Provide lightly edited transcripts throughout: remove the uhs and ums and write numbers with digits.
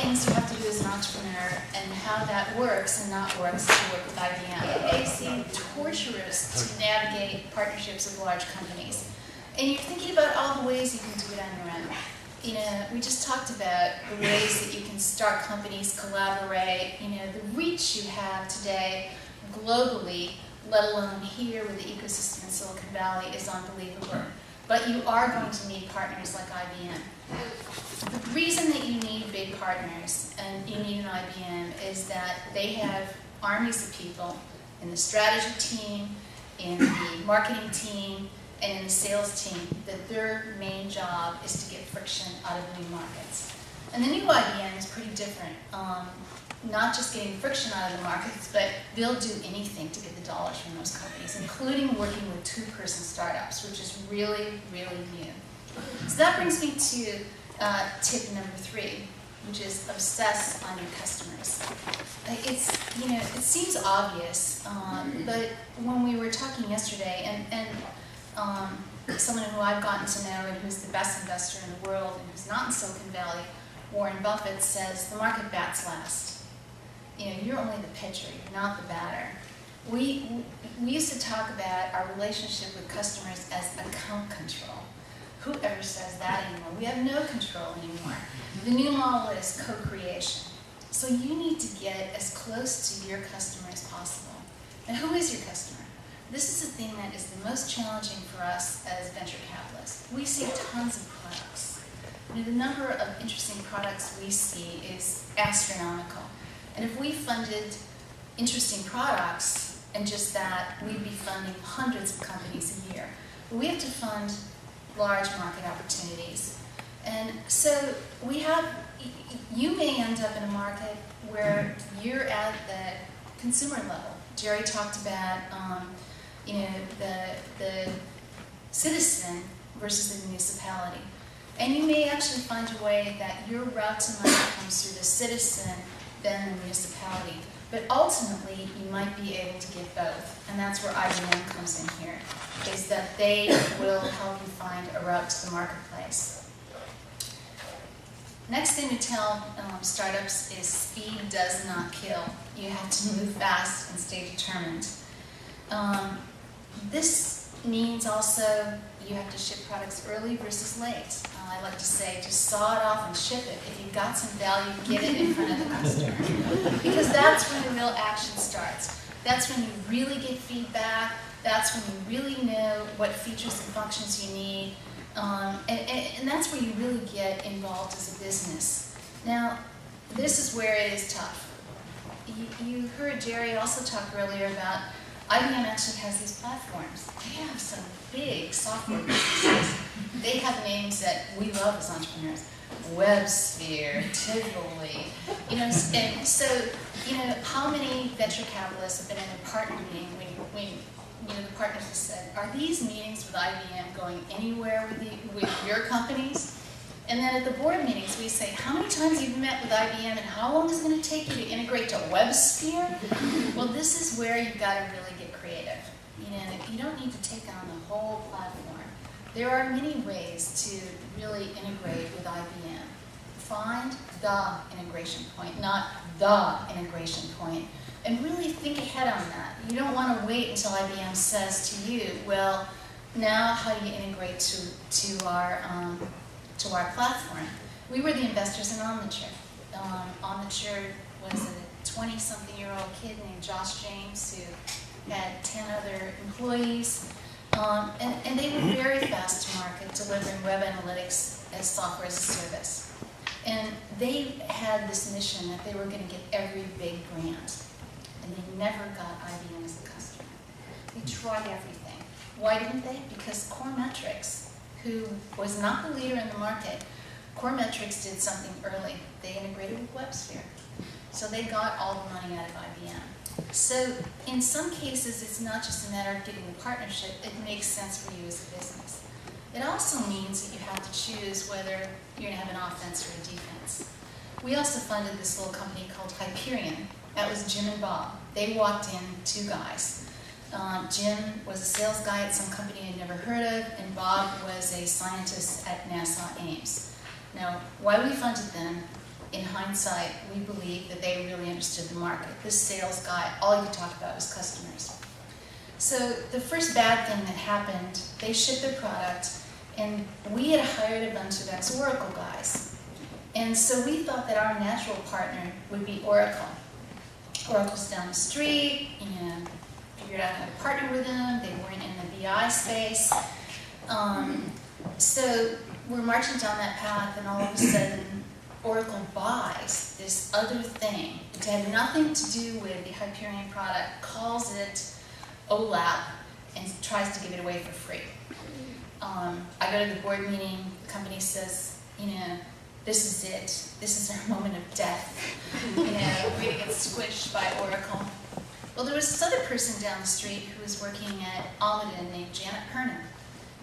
things you have to do as an entrepreneur and how that works and not works to work with IBM. It may seem torturous to navigate partnerships with large companies. And you're thinking about all the ways you can do it on your own. You know, we just talked about the ways that you can start companies, collaborate. You know, the reach you have today globally, let alone here with the ecosystem in Silicon Valley, is unbelievable. But you are going to need partners like IBM. The reason that you need big partners and you need an IBM is that they have armies of people in the strategy team, in the marketing team, and in the sales team, that their main job is to get friction out of new markets. And the new IBM is pretty different. Not just getting friction out of the markets, but they'll do anything to get the dollars from those companies, including working with two-person startups, which is really, really new. So that brings me to tip number 3, which is obsess on your customers. It's, you know, it seems obvious, but when we were talking yesterday, and someone who I've gotten to know and who's the best investor in the world and who's not in Silicon Valley, Warren Buffett, says the market bats last. You know, you're only the pitcher, you're not the batter. We used to talk about our relationship with customers as account control. Whoever says that anymore? We have no control anymore. The new model is co-creation. So you need to get as close to your customer as possible. And who is your customer? This is the thing that is the most challenging for us as venture capitalists. We see tons of products. You know, the number of interesting products we see is astronomical. And if we funded interesting products and just that, we'd be funding hundreds of companies a year. But we have to fund large market opportunities. And so we have, you may end up in a market where you're at the consumer level. Jerry talked about, you know, the citizen versus the municipality. And you may actually find a way that your route to money comes through the citizen than the municipality. But ultimately, you might be able to get both. And that's where IBM comes in here, is that they will help you find a route to the marketplace. Next thing we tell startups is speed does not kill. You have to move fast and stay determined. This means also you have to ship products early versus late. I like to say, just saw it off and ship it. If you've got some value, get it in front of the customer. Because that's when the real action starts. That's when you really get feedback. That's when you really know what features and functions you need. And that's where you really get involved as a business. Now, this is where it is tough. You heard Jerry also talk earlier about IBM actually has these platforms. They have some big software businesses. They have names that we love as entrepreneurs. WebSphere, Tivoli, you know, and so, you know, how many venture capitalists have been in a partner meeting when you know, the partners have said, are these meetings with IBM going anywhere with your companies? And then at the board meetings, we say, how many times have you met with IBM and how long is it going to take you to integrate to WebSphere? Well, this is where you've got to really get creative. You know, you don't need to take on the whole platform. There are many ways to really integrate with IBM. Find the integration point, not the integration point, and really think ahead on that. You don't want to wait until IBM says to you, well, now how do you integrate to our platform? We were the investors in Omniture. Omniture was a 20-something-year-old kid named Josh James who had 10 other employees. And they were very fast to market, delivering web analytics as software as a service. And they had this mission that they were going to get every big grant. And they never got IBM as a customer. They tried everything. Why didn't they? Because Coremetrics, who was not the leader in the market, Coremetrics did something early. They integrated with WebSphere. So they got all the money out of IBM. So in some cases, it's not just a matter of getting the partnership. It makes sense for you as a business. It also means that you have to choose whether you're going to have an offense or a defense. We also funded this little company called Hyperion. That was Jim and Bob. They walked in, 2 guys. Jim was a sales guy at some company I'd never heard of, and Bob was a scientist at NASA Ames. Now, why we funded them in hindsight, we believe that they really understood the market. This sales guy, all he could talk about was customers. So the first bad thing that happened, they shipped their product, and we had hired a bunch of ex-Oracle guys. And so we thought that our natural partner would be Oracle. Oracle's down the street, figured out how to partner with them. They weren't in the BI space. So we're marching down that path, and all of a sudden, Oracle buys this other thing. It had nothing to do with the Hyperion product, calls it OLAP, and tries to give it away for free. I go to the board meeting, the company says, this is it. This is our moment of death. We're going to get squished by Oracle. Well, there was this other person down the street who was working at Almaden named Janet Hernan,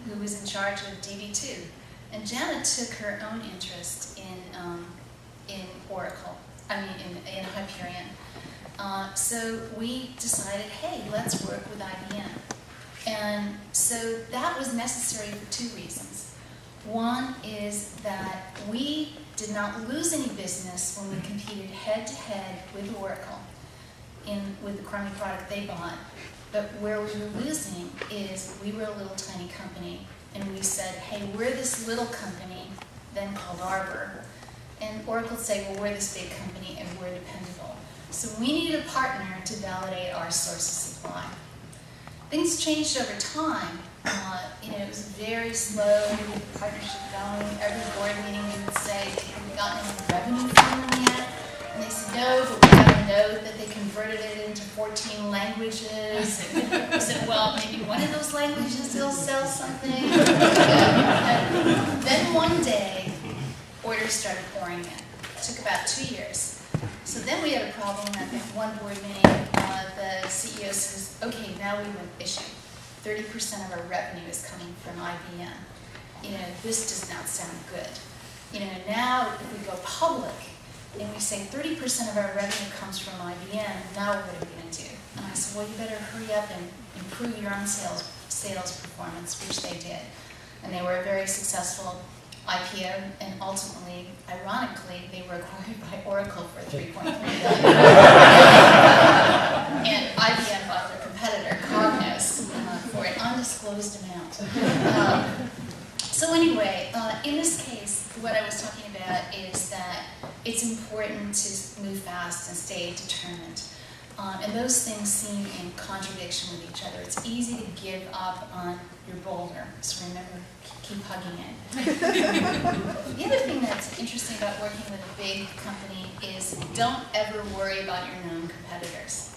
who was in charge of DB2. And Janet took her own interest in Oracle, in Hyperion. So we decided, hey, let's work with IBM. And so that was necessary for two reasons. One is that we did not lose any business when we competed head-to-head with Oracle with the crummy product they bought. But where we were losing is we were a little tiny company, and we said, hey, we're this little company, then called Arbor. And Oracle would say, well, we're this big company, and we're dependable. So we needed a partner to validate our source of supply. Things changed over time. It was very slow to get the partnership going. Every board meeting we would say, have we gotten any revenue from them yet? And they said, no, but we got a note that they converted it into 14 languages. And we said, well, maybe one of those languages will sell something. And then one day, orders started pouring in. It took about 2 years. So then we had a problem at one board meeting. The CEO says, okay, now we have an issue. 30% of our revenue is coming from IBM. This does not sound good. Now if we go public and we say 30% of our revenue comes from IBM, now what are we going to do? And I said, well, you better hurry up and improve your own sales performance, which they did. And they were a very successful IPO, and ultimately, ironically, they were acquired by Oracle for $3.3 billion. And IBM bought their competitor, Cognos, for an undisclosed amount. So anyway, in this case, what I was talking about is that it's important to move fast and stay determined. And those things seem in contradiction with each other. It's easy to give up on your boulder, so remember, keep hugging it. The other thing that's interesting about working with a big company is don't ever worry about your known competitors.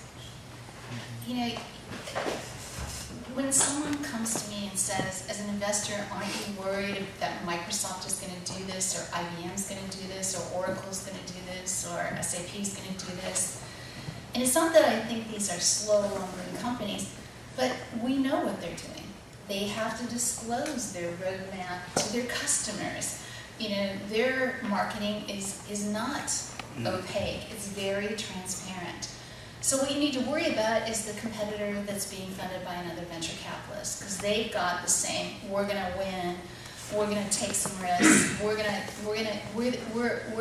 When someone comes to me and says, as an investor, aren't you worried that Microsoft is going to do this, or IBM is going to do this, or Oracle is going to do this, or SAP is going to do this? And it's not that I think these are slow, lumbering companies, but we know what they're doing. They have to disclose their roadmap to their customers. Their marketing is not opaque. It's very transparent. So what you need to worry about is the competitor that's being funded by another venture capitalist, because they've got the same, we're going to win, we're going to take some risks, we're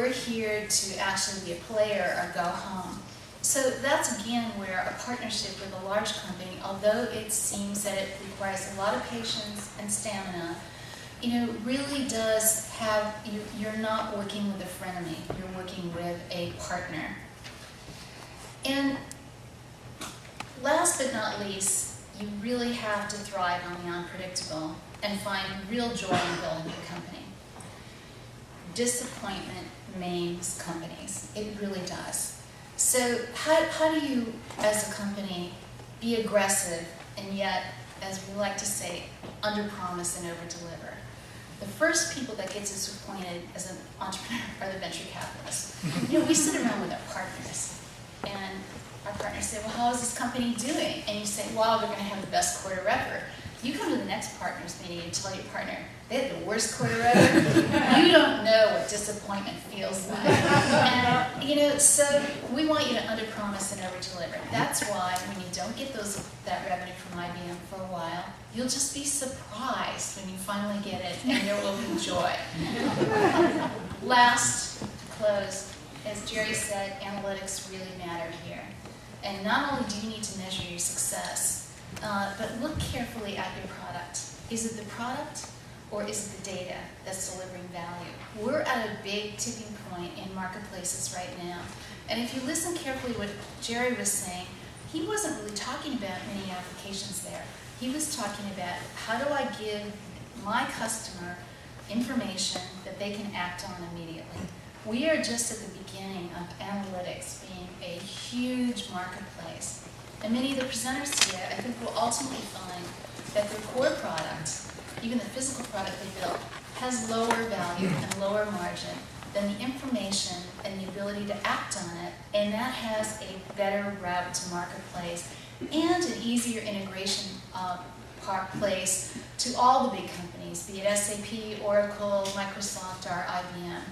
here to actually be a player or go home. So that's again where a partnership with a large company, although it seems that it requires a lot of patience and stamina, really does have, you're not working with a frenemy, you're working with a partner. And last but not least, you really have to thrive on the unpredictable and find real joy in building your company. Disappointment maims companies. It really does. So how do you, as a company, be aggressive and yet, as we like to say, under-promise and over-deliver? The first people that get disappointed as an entrepreneur are the venture capitalists. We sit around with our partners, and our partners say, well, how is this company doing? And you say, well, they're going to have the best quarter ever. You come to the next partners meeting and tell your partner, they had the worst quarter ever. You don't know what disappointment feels like. And, so we want you to under-promise and over-deliver. That's why when you don't get that revenue from IBM for a while, you'll just be surprised when you finally get it, and there will be joy. Last, to close, as Jerry said, analytics really matter here. And not only do you need to measure your success, but look carefully at your product. Is it the product or is it the data that's delivering value? We're at a big tipping point in marketplaces right now. And if you listen carefully what Jerry was saying, he wasn't really talking about many applications there. He was talking about how do I give my customer information that they can act on immediately. We are just at the beginning of analytics being a huge marketplace. And many of the presenters today, I think, will ultimately find that their core product, even the physical product they built, has lower value and lower margin than the information and the ability to act on it, and that has a better route to marketplace and an easier integration place to all the big companies, be it SAP, Oracle, Microsoft, or IBM.